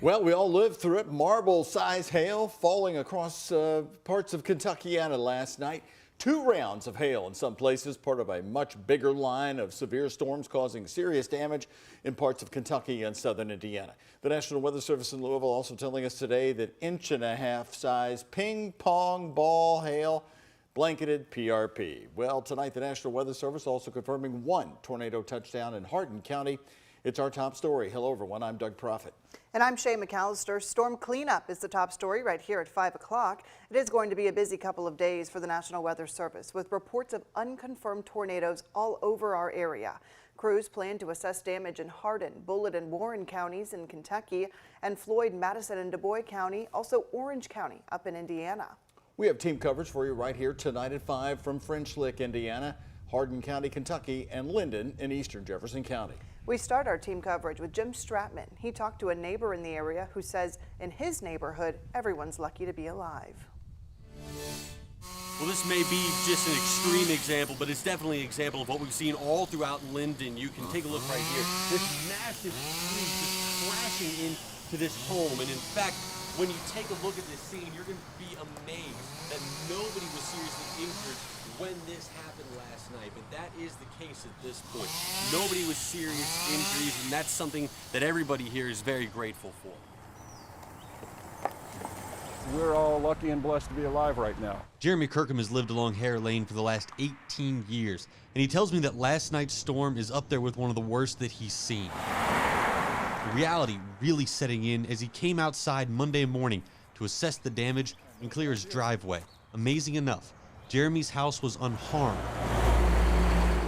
Well, we all lived through it. Marble-sized hail falling across parts of Kentuckiana last night. 2 rounds of hail in some places, part of a much bigger line of severe storms causing serious damage in parts of Kentucky and southern Indiana. The National Weather Service in Louisville also telling us today that 1.5 inch size ping pong ball hail blanketed PRP. Well, tonight the National Weather Service also confirming 1 tornado touchdown in Hardin County. It's our top story. Hello, everyone. I'm Doug Proffitt. And I'm Shay McAllister. Storm cleanup is the top story right here at 5 o'clock. It is going to be a busy couple of days for the National Weather Service with reports of unconfirmed tornadoes all over our area. Crews plan to assess damage in Hardin, Bullitt, and Warren counties in Kentucky, and Floyd, Madison, and Du Bois County, also Orange County up in Indiana. We have team coverage for you right here tonight at 5 from French Lick, Indiana, Hardin County, Kentucky, and Linden in eastern Jefferson County. We start our team coverage with Jim Stratman. He talked to a neighbor in the area who says in his neighborhood, everyone's lucky to be alive. Well, this may be just an extreme example, but it's definitely an example of what we've seen all throughout Linden. You can take a look right here. This massive tree just crashing into this home. And in fact, when you take a look at this scene, you're going to be amazed that nobody was seriously injured when this happened last night, but that is the case at this point. Nobody with serious injuries, and that's something that everybody here is very grateful for. We're all lucky and blessed to be alive right now. Jeremy Kirkham has lived along Hare Lane for the last 18 years, and he tells me that last night's storm is up there with one of the worst that he's seen. The reality really setting in as he came outside Monday morning to assess the damage and clear his driveway. Amazing enough, Jeremy's house was unharmed,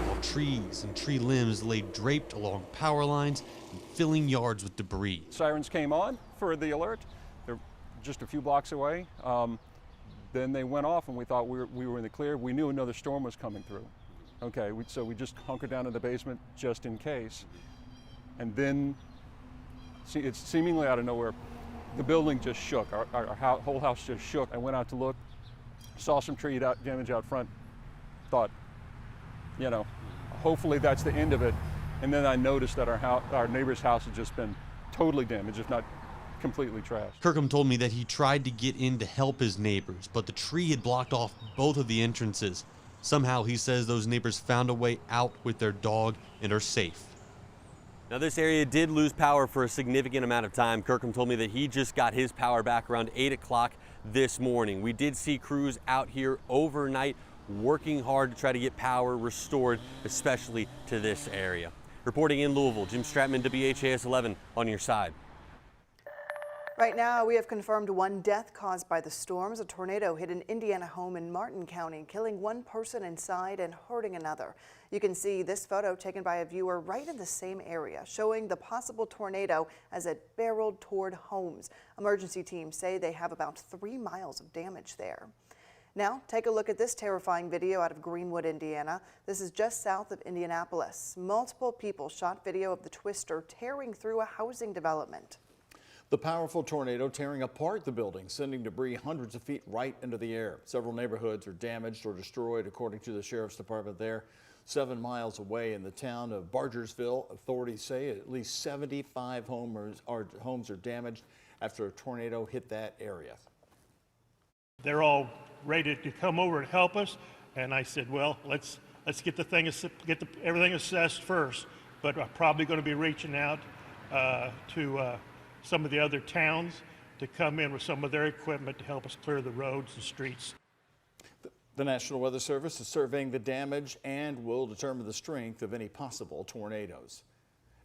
while trees and tree limbs lay draped along power lines and filling yards with debris. Sirens came on for the alert. They're just a few blocks away. Then they went off and we thought we were in the clear. We knew another storm was coming through. Okay, so we just hunkered down in the basement just in case. And then, it's seemingly out of nowhere, the building just shook. Our whole house just shook. I went out to look. Saw some tree damage out front, thought, you know, hopefully that's the end of it. And then I noticed that our neighbor's house had just been totally damaged, if not completely trashed. Kirkham told me that he tried to get in to help his neighbors, but the tree had blocked off both of the entrances. Somehow, he says those neighbors found a way out with their dog and are safe. Now, this area did lose power for a significant amount of time. Kirkham told me that he just got his power back around 8 o'clock this morning. We did see crews out here overnight working hard to try to get power restored, especially to this area. Reporting in Louisville, Jim Stratman, WHAS11 on your side. Right now, we have confirmed 1 death caused by the storms. A tornado hit an Indiana home in Martin County, killing 1 person inside and hurting another. You can see this photo taken by a viewer right in the same area, showing the possible tornado as it barreled toward homes. Emergency teams say they have about 3 miles of damage there. Now, take a look at this terrifying video out of Greenwood, Indiana. This is just south of Indianapolis. Multiple people shot video of the twister tearing through a housing development. The powerful tornado tearing apart the building, sending debris hundreds of feet right into the air. Several neighborhoods are damaged or destroyed, according to the sheriff's department there. 7 miles away in the town of Bargersville, authorities say at least 75 homes are damaged after a tornado hit that area. They're all ready to come over and help us, and I said, well, let's get everything assessed first. But I'm probably going to be reaching out to some of the other towns to come in with some of their equipment to help us clear the roads and streets. The National Weather Service is surveying the damage and will determine the strength of any possible tornadoes.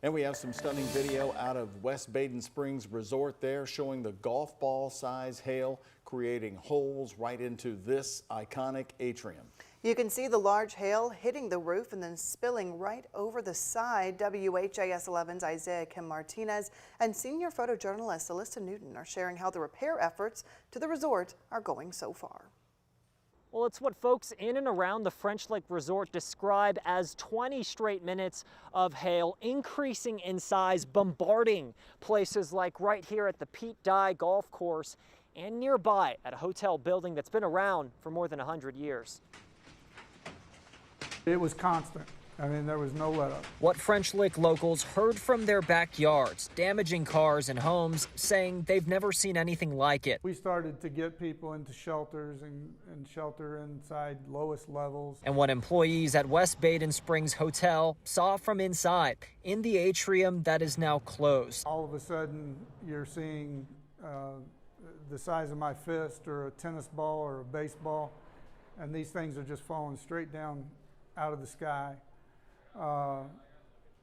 And we have some stunning video out of West Baden Springs Resort there, showing the golf ball size hail creating holes right into this iconic atrium. You can see the large hail hitting the roof and then spilling right over the side. WHAS11's Isaiah Kim Martinez and senior photojournalist Alyssa Newton are sharing how the repair efforts to the resort are going so far. Well, it's what folks in and around the French Lick Resort describe as 20 straight minutes of hail, increasing in size, bombarding places like right here at the Pete Dye Golf Course and nearby at a hotel building that's been around for more than 100 years. It was constant. I mean, there was no let up. What French Lick locals heard from their backyards, damaging cars and homes, saying they've never seen anything like it. We started to get people into shelters and shelter inside lowest levels. And what employees at West Baden Springs Hotel saw from inside in the atrium that is now closed. All of a sudden, you're seeing the size of my fist or a tennis ball or a baseball, and these things are just falling straight down out of the sky.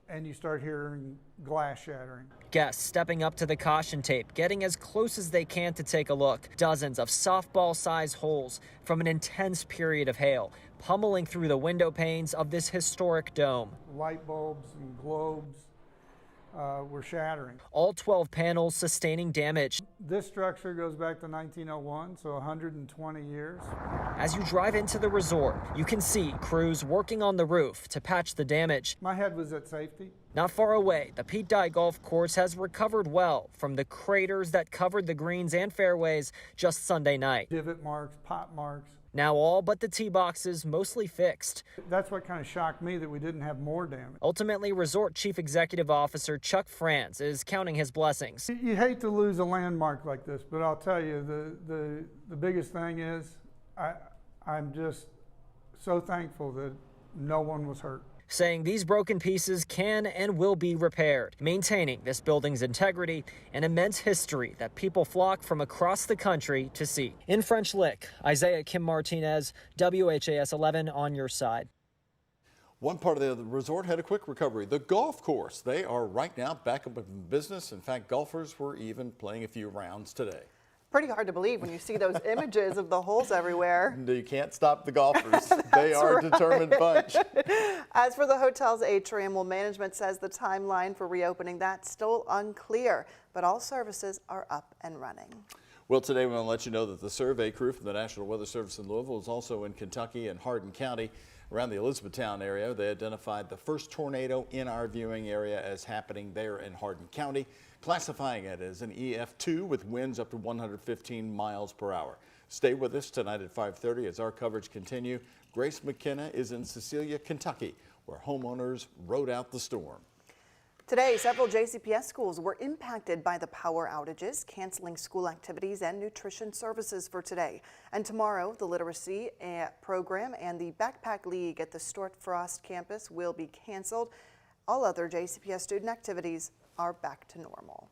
And you start hearing glass shattering. Guests stepping up to the caution tape, getting as close as they can to take a look. Dozens of softball-sized holes from an intense period of hail, pummeling through the window panes of this historic dome. Light bulbs and globes were shattering. All 12 panels sustaining damage. This structure goes back to 1901, so 120 years. As you drive into the resort, you can see crews working on the roof to patch the damage. My head was at safety. Not far away, the Pete Dye Golf Course has recovered well from the craters that covered the greens and fairways just Sunday night. Divot marks, pot marks. Now all but the tee boxes mostly fixed. That's what kind of shocked me, that we didn't have more damage. Ultimately, Resort Chief Executive Officer Chuck Franz is counting his blessings. You hate to lose a landmark like this, but I'll tell you, the biggest thing is I'm just so thankful that no one was hurt. Saying these broken pieces can and will be repaired, maintaining this building's integrity and immense history that people flock from across the country to see. In French Lick, Isaiah Kim Martinez, WHAS11 on your side. One part of the resort had a quick recovery. The golf course, they are right now back up in business. In fact, golfers were even playing a few rounds today. Pretty hard to believe when you see those images of the holes everywhere. You can't stop the golfers. They are a determined bunch. As for the hotel's atrium, well, management says the timeline for reopening that's still unclear, but all services are up and running. Well, today we want to let you know that the survey crew from the National Weather Service in Louisville is also in Kentucky and Hardin County. Around the Elizabethtown area, they identified the first tornado in our viewing area as happening there in Hardin County, classifying it as an EF2 with winds up to 115 miles per hour. Stay with us tonight at 5:30 as our coverage continue. Grace McKenna is in Cecilia, Kentucky, where homeowners rode out the storm. Today, several JCPS schools were impacted by the power outages, canceling school activities and nutrition services for today. And tomorrow, the literacy program and the Backpack League at the Stuart Frost campus will be canceled. All other JCPS student activities are back to normal.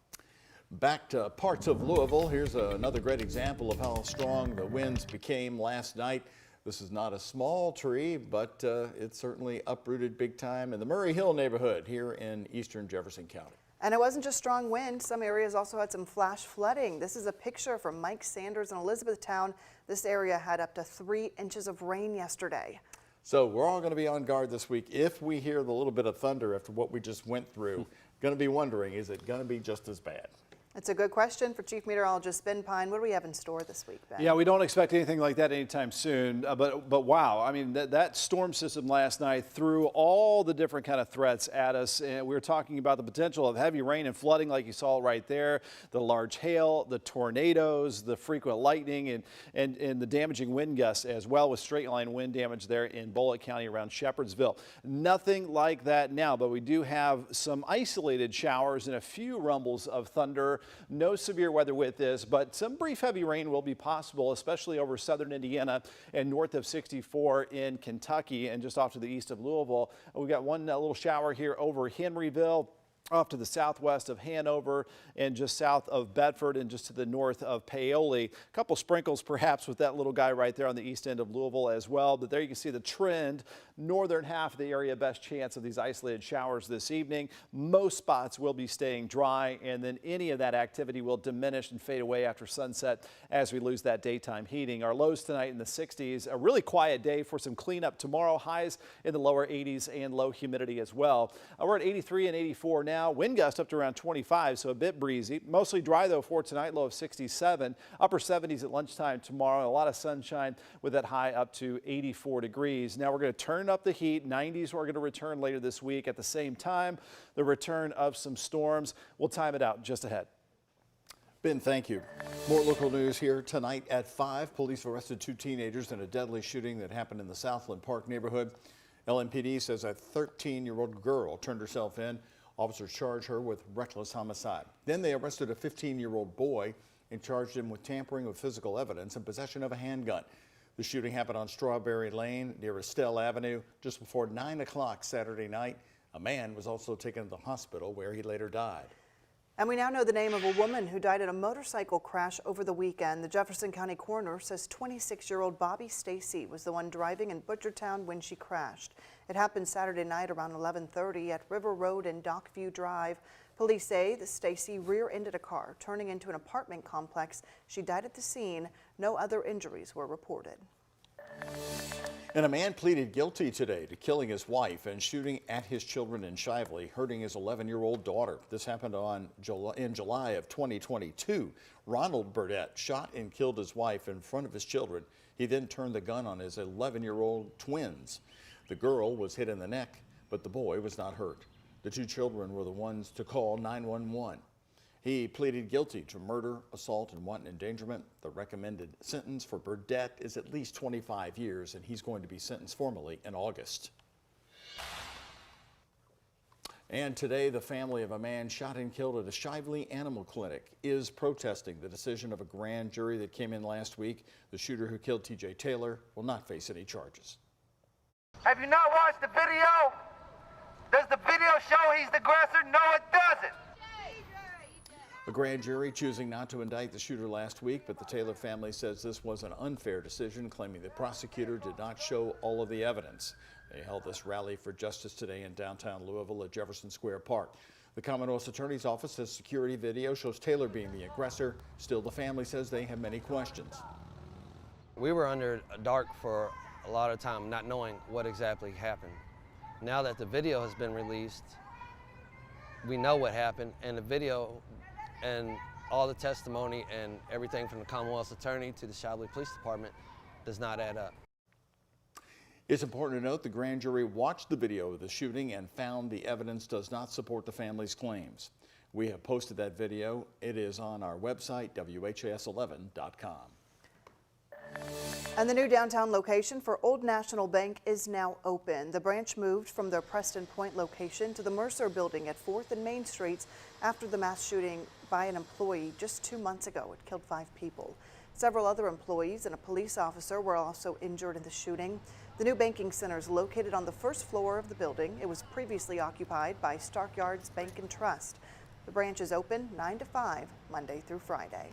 Back to parts of Louisville. Here's another great example of how strong the winds became last night. This is not a small tree, but it certainly uprooted big time in the Murray Hill neighborhood here in eastern Jefferson County. And it wasn't just strong wind. Some areas also had some flash flooding. This is a picture from Mike Sanders in Elizabethtown. This area had up to 3 inches of rain yesterday. So we're all going to be on guard this week. If we hear the little bit of thunder after what we just went through, going to be wondering, is it going to be just as bad? It's a good question for Chief Meteorologist Ben Pine. What do we have in store this week, Ben? Yeah, we don't expect anything like that anytime soon. But wow, I mean, that storm system last night threw all the different kind of threats at us. And we were talking about the potential of heavy rain and flooding like you saw right there, the large hail, the tornadoes, the frequent lightning, and the damaging wind gusts as well, with straight line wind damage there in Bullitt County around Shepherdsville. Nothing like that now, but we do have some isolated showers and a few rumbles of thunder. No severe weather with this, but some brief heavy rain will be possible, especially over southern Indiana and north of 64 in Kentucky and just off to the east of Louisville. We've got one little shower here over Henryville, off to the southwest of Hanover and just south of Bedford and just to the north of Paoli. A couple sprinkles perhaps with that little guy right there on the east end of Louisville as well. But there you can see the trend. Northern half of the area, best chance of these isolated showers this evening. Most spots will be staying dry, and then any of that activity will diminish and fade away after sunset as we lose that daytime heating. Our lows tonight in the 60s. A really quiet day for some cleanup tomorrow. Highs in the lower 80s and low humidity as well. We're at 83 and 84 now. Wind gust up to around 25, so a bit breezy. Mostly dry though for tonight, low of 67. Upper 70s at lunchtime tomorrow. A lot of sunshine with that high up to 84 degrees. Now we're going to turn up the heat. 90s we're going to return later this week. At the same time, the return of some storms. We'll time it out just ahead. Ben, thank you. More local news here tonight at 5. Police arrested 2 teenagers in a deadly shooting that happened in the Southland Park neighborhood. LMPD says a 13-year-old girl turned herself in. Officers charged her with reckless homicide. Then they arrested a 15-year-old boy and charged him with tampering with physical evidence and possession of a handgun. The shooting happened on Strawberry Lane near Estelle Avenue just before 9 o'clock Saturday night. A man was also taken to the hospital where he later died. And we now know the name of a woman who died in a motorcycle crash over the weekend. The Jefferson County coroner says 26-year-old Bobby Stacy was the one driving in Butchertown when she crashed. It happened Saturday night around 11:30 at River Road and Dockview Drive. Police say that Stacy rear-ended a car, turning into an apartment complex. She died at the scene. No other injuries were reported. And a man pleaded guilty today to killing his wife and shooting at his children in Shively, hurting his 11-year-old daughter. This happened in July of 2022. Ronald Burdett shot and killed his wife in front of his children. He then turned the gun on his 11-year-old twins. The girl was hit in the neck, but the boy was not hurt. The two children were the ones to call 911. He pleaded guilty to murder, assault, and wanton endangerment. The recommended sentence for Burdett is at least 25 years, and he's going to be sentenced formally in August. And today, the family of a man shot and killed at a Shively Animal Clinic is protesting the decision of a grand jury that came in last week. The shooter who killed T.J. Taylor will not face any charges. Have you not watched the video? Does the video show he's the aggressor? No, it doesn't. A grand jury choosing not to indict the shooter last week, but the Taylor family says this was an unfair decision, claiming the prosecutor did not show all of the evidence. They held this rally for justice today in downtown Louisville at Jefferson Square Park. The Commonwealth's Attorney's Office says security video shows Taylor being the aggressor. Still, the family says they have many questions. We were under dark for a lot of time, not knowing what exactly happened. Now that the video has been released, we know what happened, and the video and all the testimony and everything from the Commonwealth's attorney to the Shively Police Department does not add up. It's important to note the grand jury watched the video of the shooting and found the evidence does not support the family's claims. We have posted that video. It is on our website, WHAS11.com. And the new downtown location for Old National Bank is now open. The branch moved from their Preston Point location to the Mercer building at 4th and Main Streets after the mass shooting by an employee just 2 months ago. It killed 5 people. Several other employees and a police officer were also injured in the shooting. The new banking center is located on the first floor of the building. It was previously occupied by Stark Yards Bank and Trust. The branch is open 9 to 5, Monday through Friday.